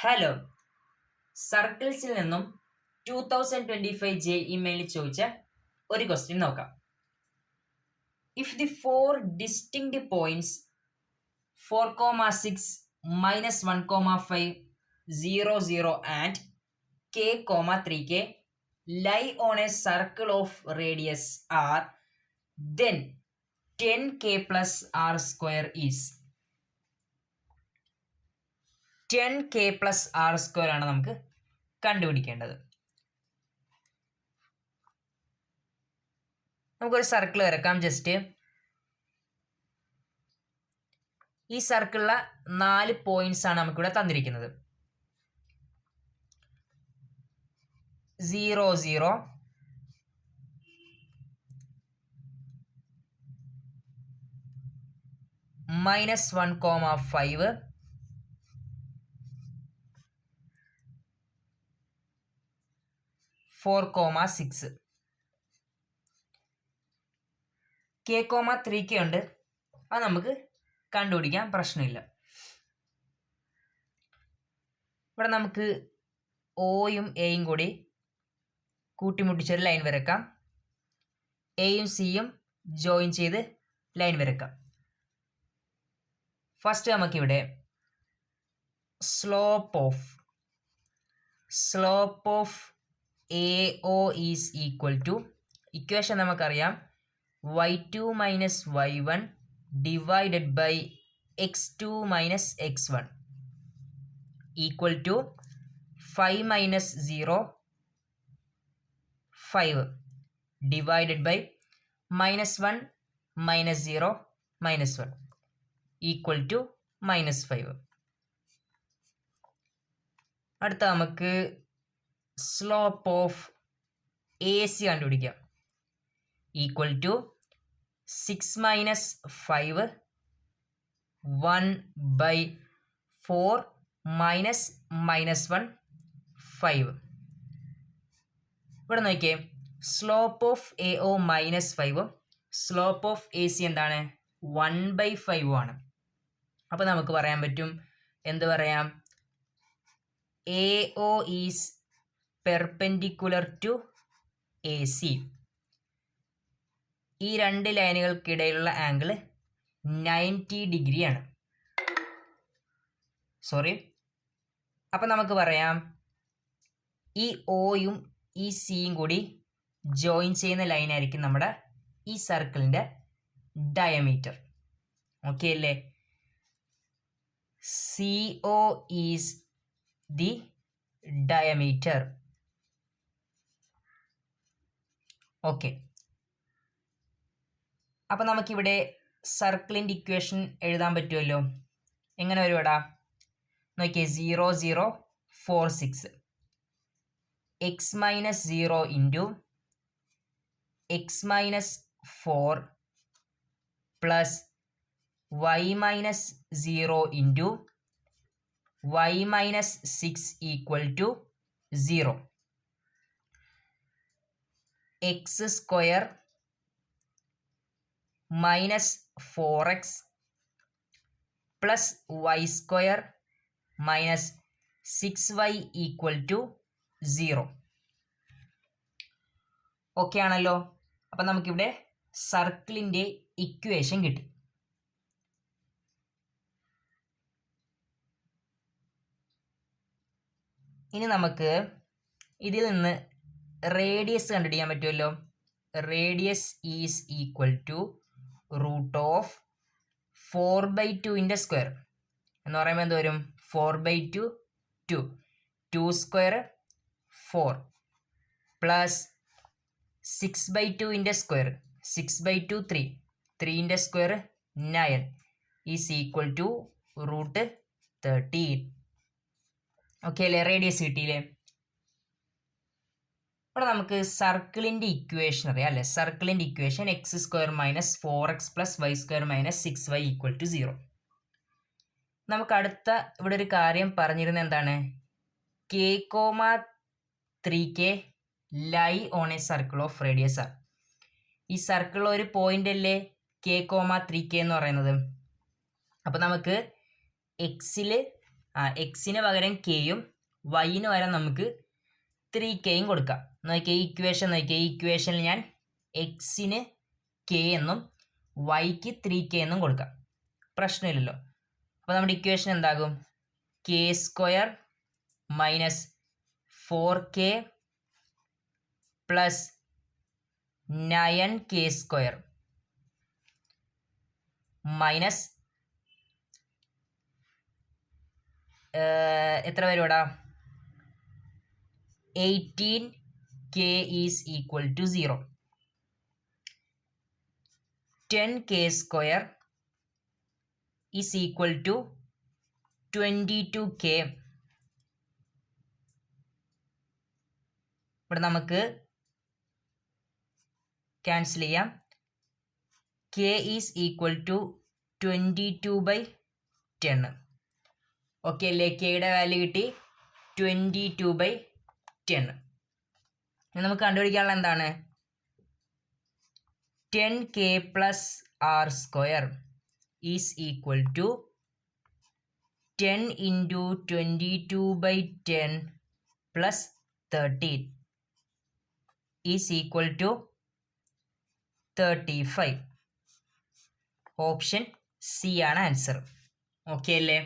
Hello, സർക്കിൾസിൽ നിന്നും 2025 JEE മെയിലിൽ ചോദിച്ച ഒരു ക്വസ്റ്റ്യൻ നോക്കാം. If the 4 distinct points 4,6, -1,5, 0, 0 and k, 3k lie on a circle of radius r, then 10k plus r square is 10k plus r square ആണ് നമുക്ക് കണ്ടുപിടിക്കേണ്ടത്. നമുക്കൊരു സർക്കിൾ വരക്കാം. ജസ്റ്റ് ഈ സർക്കിളിലെ 4 പോയിന്റ്സ് ആണ് നമുക്കിവിടെ തന്നിരിക്കുന്നത്. 0, 0, -1,5, 4,6. k, 3k ഉണ്ട്. അത് നമുക്ക് കണ്ടുപിടിക്കാൻ പ്രശ്നമില്ല. ഇവിടെ നമുക്ക് ഓയും എയും കൂടി കൂട്ടിമുട്ടിച്ചൊരു ലൈൻ വരക്കാം. എയും സിയും ജോയിൻ ചെയ്ത് ലൈൻ വരക്കാം. ഫസ്റ്റ് നമുക്കിവിടെ slope of AO is equal to, equation നമുക്കറിയാം, y2 minus y1 divided by x2 minus x1 equal to 5 minus 0 5 divided by -1 minus 0 minus 1 equal to -5. അടുത്ത നമുക്ക് സ്ലോപ്പ് ഓഫ് AC കണ്ടുപിടിക്കാം. Equal to 6 minus 5 1/4 minus -1 5. ഇവിടെ നോക്കിയേ, slope of AO -5 slope of AC എന്താണ്? 1/5 ആണ്. അപ്പോൾ നമുക്ക് പറയാൻ പറ്റും, എന്ത് പറയാം, AO is perpendicular to AC. ഈ രണ്ട് ലൈനുകൾക്കിടയിലുള്ള ആംഗിൾ 90 ഡിഗ്രി ആണ്. അപ്പം നമുക്ക് പറയാം, ഈ ഓയും ഈ സിയും കൂടി ജോയിൻ ചെയ്യുന്ന ലൈനായിരിക്കും നമ്മുടെ ഈ സർക്കിളിൻ്റെ ഡയമീറ്റർ. ഓക്കെ അല്ലേ? CO is the diameter. Okay, അപ്പം നമുക്കിവിടെ സർക്കിളിൻ്റെ ഇക്വേഷൻ എഴുതാൻ പറ്റുമല്ലോ. എങ്ങനെ വരും ഇവിടെ? നോക്കിയേ, 0, 0, 4, 6 x മൈനസ് 0 ഇൻറ്റു x മൈനസ് 4 plus y minus 0 into y minus 6 equal to 0. X square minus 4x plus y square minus 6y equal to 0. Okay ആണല്ലോ? അപ്പം നമുക്കിവിടെ സർക്കിളിൻ്റെ ഇക്വേഷൻ കിട്ടി. ഇനി നമുക്ക് ഇതിൽ നിന്ന് റേഡിയസ് കണ്ടുപിടിക്കാൻ പറ്റുമല്ലോ. Radius is equal to root of 4/2 square എന്ന് പറയുമ്പോൾ എന്ത് വരും? 4/2 2 2 square 4 plus 6/2 square 6/2 3 3 square 9 is equal to root 13. Okay അല്ലേ? റേഡിയസ് കിട്ടിയില്ലേ? ഇവിടെ നമുക്ക് സർക്കിളിൻ്റെ ഇക്വേഷൻ അറിയാം അല്ലേ? സർക്കിളിൻ്റെ equation x square minus 4x plus y square minus 6y equal to 0. നമുക്ക് അടുത്ത ഇവിടെ ഒരു കാര്യം പറഞ്ഞിരുന്നത് എന്താണ്? k, 3k lie on a circle of radius R. ഈ സർക്കിൾ ഒരു പോയിന്റ് അല്ലേ k, 3k എന്ന് പറയുന്നത്. അപ്പോൾ നമുക്ക് എക്സിൽ എക്സിന് പകരം കെയും വൈന് പകരം നമുക്ക് 3Kയും കൊടുക്കാം. നോക്കിയാൽ ഇക്വേഷൻ നോക്കിയാൽ ഈ ഇക്വേഷനിൽ ഞാൻ എക്സിന് കെ എന്നും വൈക്ക് 3K എന്നും കൊടുക്കാം, പ്രശ്നമില്ലല്ലോ. അപ്പോൾ നമ്മുടെ ഇക്വേഷൻ എന്താകും? k² minus 4K plus 9K² minus എത്ര വരും ഇവിടെ? 18K is equal to 0. 10K² is equal to 22K. ഇവിടെ നമുക്ക് ക്യാൻസൽ ചെയ്യാം. K is equal to 22/10. Okay അല്ലേ? കെയുടെ വാല്യൂ കിട്ടി 22/10. നമുക്ക് കണ്ടുപിടിക്കാനുള്ള എന്താണ്? 10K plus R² is equal to 10 into 22/10 plus 13 is equal to 35. Option C ആണ് ആൻസർ. ഓക്കെ അല്ലേ?